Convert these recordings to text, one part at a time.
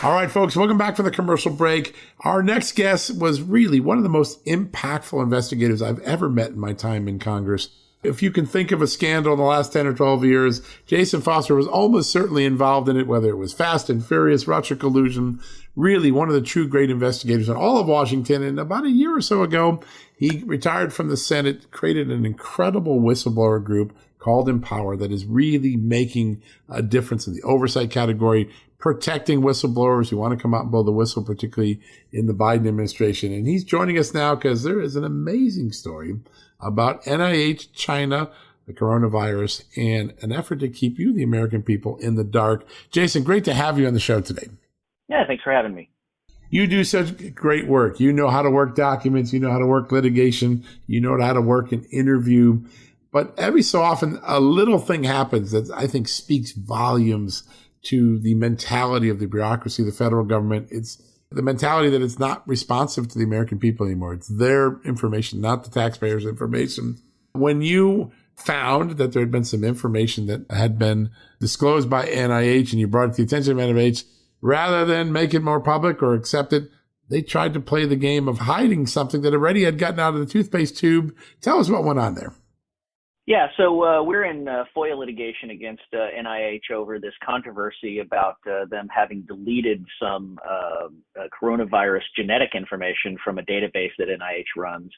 All right, folks, welcome back from the commercial break. Our next guest was really one of the most impactful investigators I've ever met in my time in Congress. If you can think of a scandal in the last 10 or 12 years, Jason Foster was almost certainly involved in it, whether it was Fast and Furious, Russia collusion, really one of the true great investigators in all of Washington. And about a year or so ago, he retired from the Senate, created an incredible whistleblower group called Empower that is really making a difference in the oversight category, protecting whistleblowers who want to come out and blow the whistle, particularly in the Biden administration. And he's joining us now because there is an amazing story about NIH, China, the coronavirus, and an effort to keep you, the American people, in the dark. Jason, great to have you on the show today. Yeah, thanks for having me. You do such great work. You know how to work documents. You know how to work litigation. You know how to work an interview. But every so often, a little thing happens that I think speaks volumes to the mentality of the bureaucracy of the federal government. It's the mentality that it's not responsive to the American people anymore. It's their information, not the taxpayers' information. When you found that there had been some information that had been disclosed by NIH and you brought it to the attention of NIH, rather than make it more public or accept it, they tried to play the game of hiding something that already had gotten out of the toothpaste tube. Tell us what went on there. Yeah, so we're in FOIA litigation against NIH over this controversy about them having deleted some coronavirus genetic information from a database that NIH runs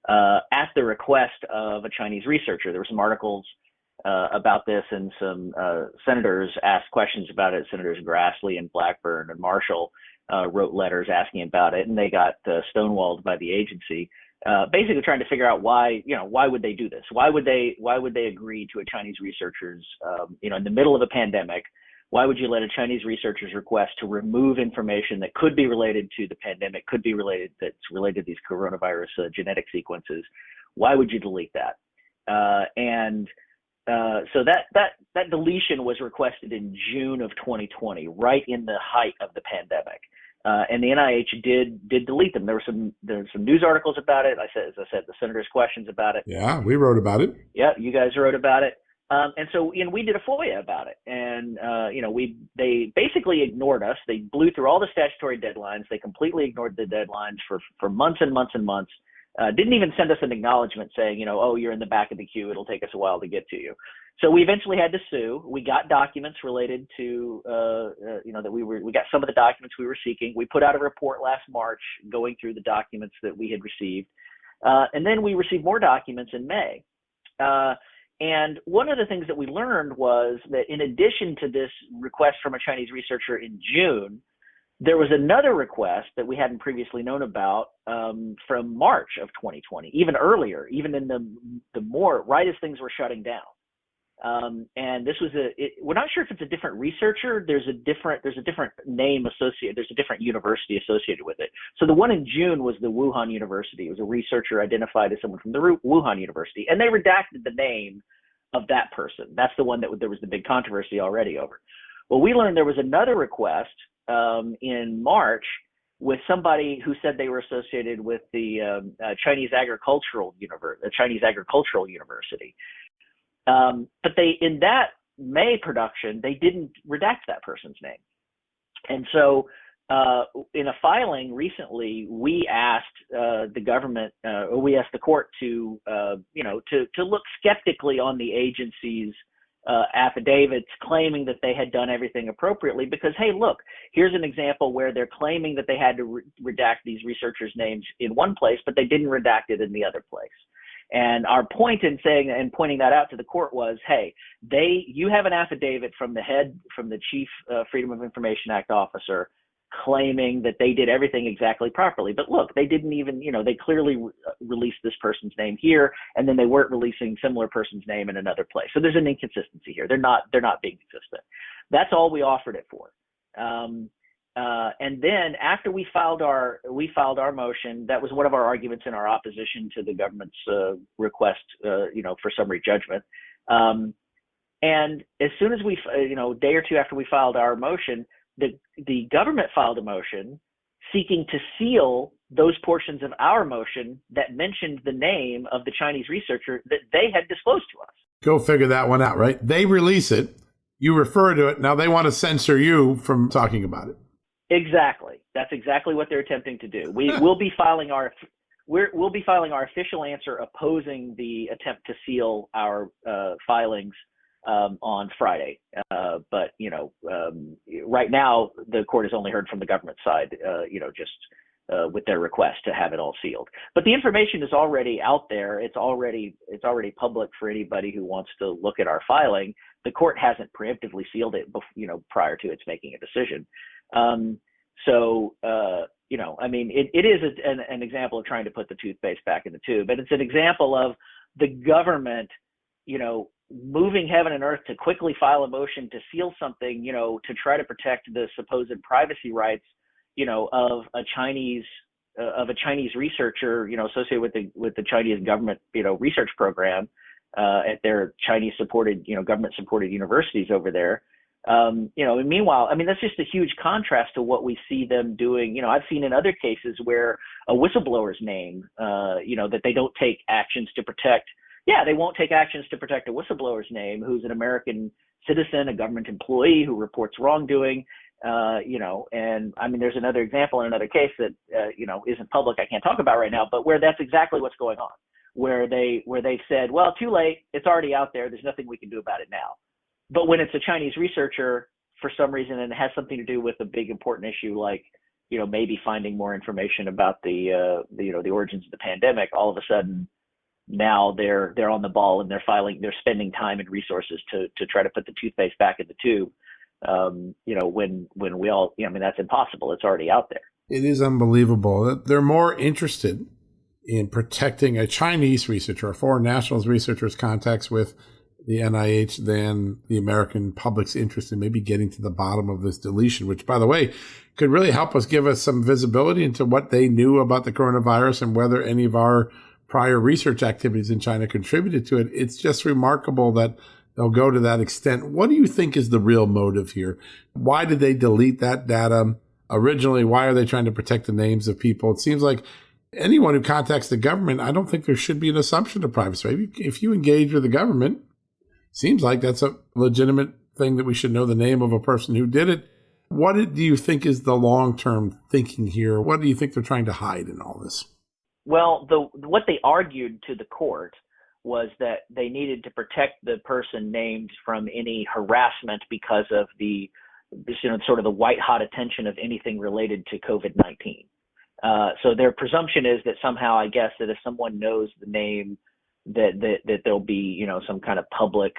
at the request of a Chinese researcher. There were some articles about this, and some senators asked questions about it. Senators Grassley and Blackburn and Marshall wrote letters asking about it, and they got stonewalled by the agency. Basically trying to figure out why would they do this? Why would they agree to a Chinese researcher's, in the middle of a pandemic, why would you let a Chinese researcher's request to remove information that could be related to the pandemic, that's related to these coronavirus genetic sequences? Why would you delete that? So that deletion was requested in June of 2020, right in the height of the pandemic. And the NIH did delete them. There were some news articles about it. As I said, the senator's questions about it. Yeah, we wrote about it. Yeah, you guys wrote about it. And so we did a FOIA about it. And they basically ignored us. They blew through all the statutory deadlines. They completely ignored the deadlines for months and months and months. Didn't even send us an acknowledgement saying, you're in the back of the queue. It'll take us a while to get to you. So we eventually had to sue. We got documents related to, that we got some of the documents we were seeking. We put out a report last March going through the documents that we had received. And then we received more documents in May. And one of the things that we learned was that in addition to this request from a Chinese researcher in June, there was another request that we hadn't previously known about from March of 2020, even earlier, even in right as things were shutting down. And this was we're not sure if it's a different researcher. There's a different name associated. There's a different university associated with it. So the one in June was the Wuhan University. It was a researcher identified as someone from the Wuhan University, and they redacted the name of that person. That's the one that there was the big controversy already over. Well, we learned there was another request in March with somebody who said they were associated with the Chinese Agricultural University. But in that May production, they didn't redact that person's name. And so in a filing recently, we asked the government, or we asked the court to look skeptically on the agency's affidavits claiming that they had done everything appropriately, because, hey, look, here's an example where they're claiming that they had to redact these researchers' names in one place, but they didn't redact it in the other place. And our point in saying and pointing that out to the court was, hey, you have an affidavit from the chief Freedom of Information Act officer claiming that they did everything exactly properly. But look, they didn't even, they clearly released this person's name here, and then they weren't releasing similar person's name in another place. So there's an inconsistency here. They're not being consistent. That's all we offered it for. And then after we filed our motion, that was one of our arguments in our opposition to the government's request, for summary judgment. And as soon as we, a day or two after we filed our motion, the government filed a motion seeking to seal those portions of our motion that mentioned the name of the Chinese researcher that they had disclosed to us. Go figure that one out, right? They release it. You refer to it. Now they want to censor you from talking about it. Exactly. That's exactly what they're attempting to do. We'll be filing our official answer opposing the attempt to seal our filings on Friday. But right now the court has only heard from the government side. Just with their request to have it all sealed. But the information is already out there. It's already public for anybody who wants to look at our filing. The court hasn't preemptively sealed it, prior to its making a decision. It is an example of trying to put the toothpaste back in the tube, and it's an example of the government, moving heaven and earth to quickly file a motion to seal something, to try to protect the supposed privacy rights, of a Chinese researcher, associated with the Chinese government, research program at their Chinese supported, government supported universities over there. And meanwhile, that's just a huge contrast to what we see them doing. I've seen in other cases where a whistleblower's name, that they don't take actions to protect. Yeah, they won't take actions to protect a whistleblower's name who's an American citizen, a government employee who reports wrongdoing. There's another example in another case that, isn't public, I can't talk about right now, but where that's exactly what's going on, where they've said, well, too late, it's already out there, there's nothing we can do about it now. But when it's a Chinese researcher, for some reason, and it has something to do with a big important issue, like, maybe finding more information about the origins of the pandemic, all of a sudden, now they're on the ball and they're spending time and resources to try to put the toothpaste back in the tube. When we all, that's impossible. It's already out there. It is unbelievable that they're more interested in protecting a Chinese researcher, a foreign nationals researcher's contacts with the NIH than the American public's interest in maybe getting to the bottom of this deletion, which, by the way, could really help us give us some visibility into what they knew about the coronavirus and whether any of our prior research activities in China contributed to it. It's just remarkable that they'll go to that extent. What do you think is the real motive here? Why did they delete that data originally? Why are they trying to protect the names of people? It seems like anyone who contacts the government, I don't think there should be an assumption of privacy. If you engage with the government, seems like that's a legitimate thing that we should know the name of a person who did it. What do you think is the long-term thinking here? What do you think they're trying to hide in all this? Well, what they argued to the court was that they needed to protect the person named from any harassment because of the sort of the white-hot attention of anything related to COVID-19. So their presumption is that somehow, I guess, that if someone knows the name, that there'll be, some kind of public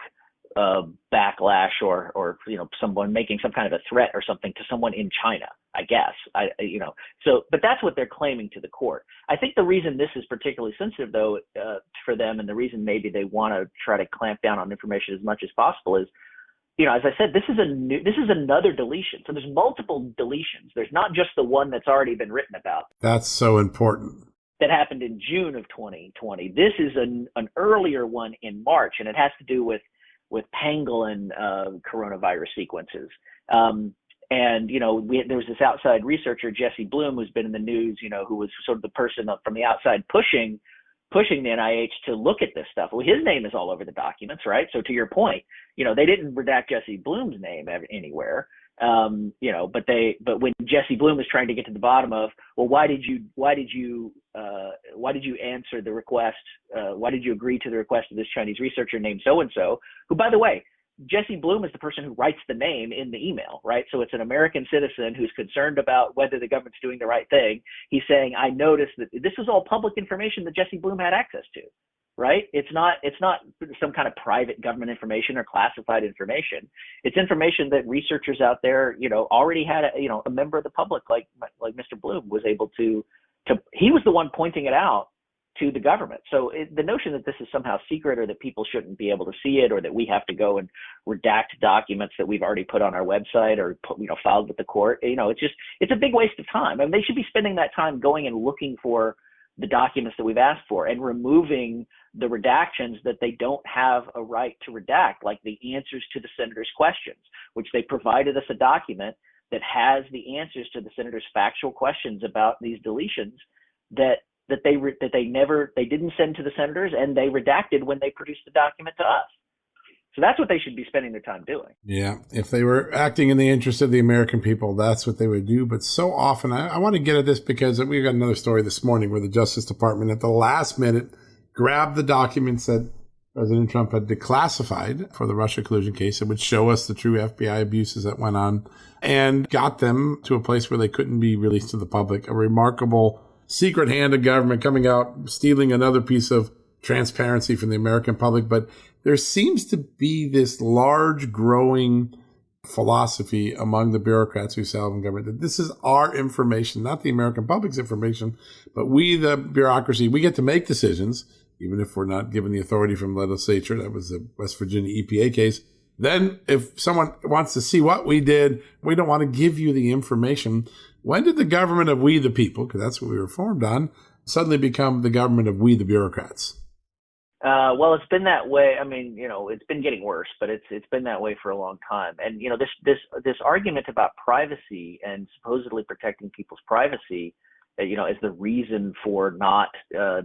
backlash or someone making some kind of a threat or something to someone in China, I guess. But that's what they're claiming to the court. I think the reason this is particularly sensitive, though, for them, and the reason maybe they want to try to clamp down on information as much as possible is, as I said, this is another deletion. So there's multiple deletions. There's not just the one that's already been written about. That's so important. That happened in June of 2020. This is an earlier one in March, and it has to do with pangolin coronavirus sequences. There was this outside researcher, Jesse Bloom, who's been in the news, who was sort of the person from the outside pushing the NIH to look at this stuff. Well, his name is all over the documents, right? So to your point, they didn't redact Jesse Bloom's name anywhere. But when Jesse Bloom was trying to get to the bottom of, well, why did you answer the request? Why did you agree to the request of this Chinese researcher named so-and-so, who, by the way, Jesse Bloom is the person who writes the name in the email, right? So it's an American citizen who's concerned about whether the government's doing the right thing. He's saying, I noticed that this was all public information that Jesse Bloom had access to, right? It's not some kind of private government information or classified information. It's information that researchers out there, already had a member of the public like Mr. Bloom was able to he was the one pointing it out to the government. So the notion that this is somehow secret or that people shouldn't be able to see it or that we have to go and redact documents that we've already put on our website or filed with the court, it's a big waste of time. I mean, they should be spending that time going and looking for the documents that we've asked for and removing the redactions that they don't have a right to redact, like the answers to the senator's questions, which they provided us a document that has the answers to the senator's factual questions about these deletions that they didn't send to the senators, and they redacted when they produced the document to us. So that's what they should be spending their time doing. Yeah. If they were acting in the interest of the American people, that's what they would do. But so often, I want to get at this because we got another story this morning where the Justice Department at the last minute grabbed the documents that President Trump had declassified for the Russia collusion case. It would show us the true FBI abuses that went on and got them to a place where they couldn't be released to the public. A remarkable secret hand of government coming out, stealing another piece of transparency from the American public. But there seems to be this large growing philosophy among the bureaucrats who sell in government that this is our information, not the American public's information, but we, the bureaucracy, we get to make decisions, even if we're not given the authority from legislature. That was the West Virginia EPA case. Then if someone wants to see what we did, we don't want to give you the information. When did the government of we the people, because that's what we were formed on, suddenly become the government of we the bureaucrats? Well, it's been that way. I mean, it's been getting worse, but it's been that way for a long time. And this argument about privacy and supposedly protecting people's privacy, as the reason for not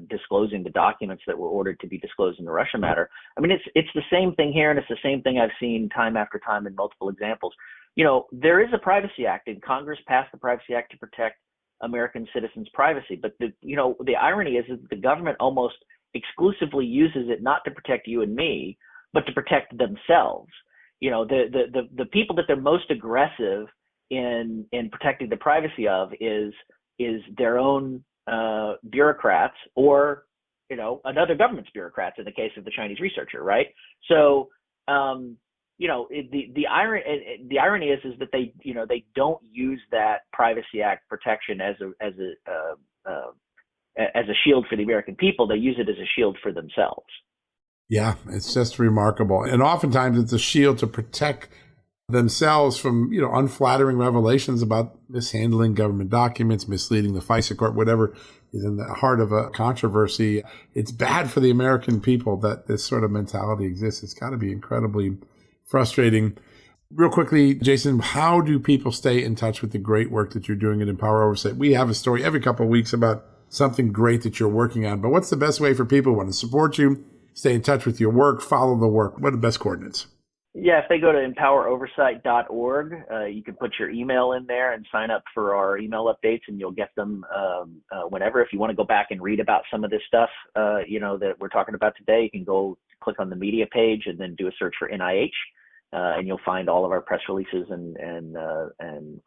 disclosing the documents that were ordered to be disclosed in the Russia matter. I mean, it's the same thing here, and it's the same thing I've seen time after time in multiple examples. There is a Privacy Act, and Congress passed the Privacy Act to protect American citizens' privacy. But the irony is that the government almost exclusively uses it not to protect you and me, but to protect themselves. The people that they're most aggressive in protecting the privacy of is their own bureaucrats or another government's bureaucrats in the case of the Chinese researcher, right? So the irony is that they don't use that Privacy Act protection as a shield for the American people. They use it as a shield for themselves. Yeah, it's just remarkable. And oftentimes it's a shield to protect themselves from, unflattering revelations about mishandling government documents, misleading the FISA court, whatever is in the heart of a controversy. It's bad for the American people that this sort of mentality exists. It's got to be incredibly frustrating. Real quickly, Jason, how do people stay in touch with the great work that you're doing at Empower Oversight? We have a story every couple of weeks about something great that you're working on, but what's the best way for people who want to support you, stay in touch with your work, follow the work? What are the best coordinates? Yeah, if they go to empoweroversight.org, you can put your email in there and sign up for our email updates, and you'll get them whenever. If you want to go back and read about some of this stuff, that we're talking about today, you can go click on the media page and then do a search for NIH, and you'll find all of our press releases and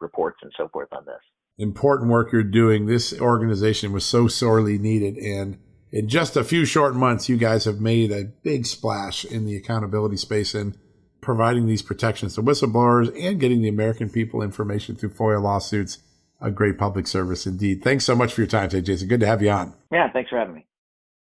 reports and so forth on this. Important work you're doing. This organization was so sorely needed, and in just a few short months, you guys have made a big splash in the accountability space and providing these protections to whistleblowers and getting the American people information through FOIA lawsuits. A great public service indeed. Thanks so much for your time today, Jason. Good to have you on. Yeah, thanks for having me.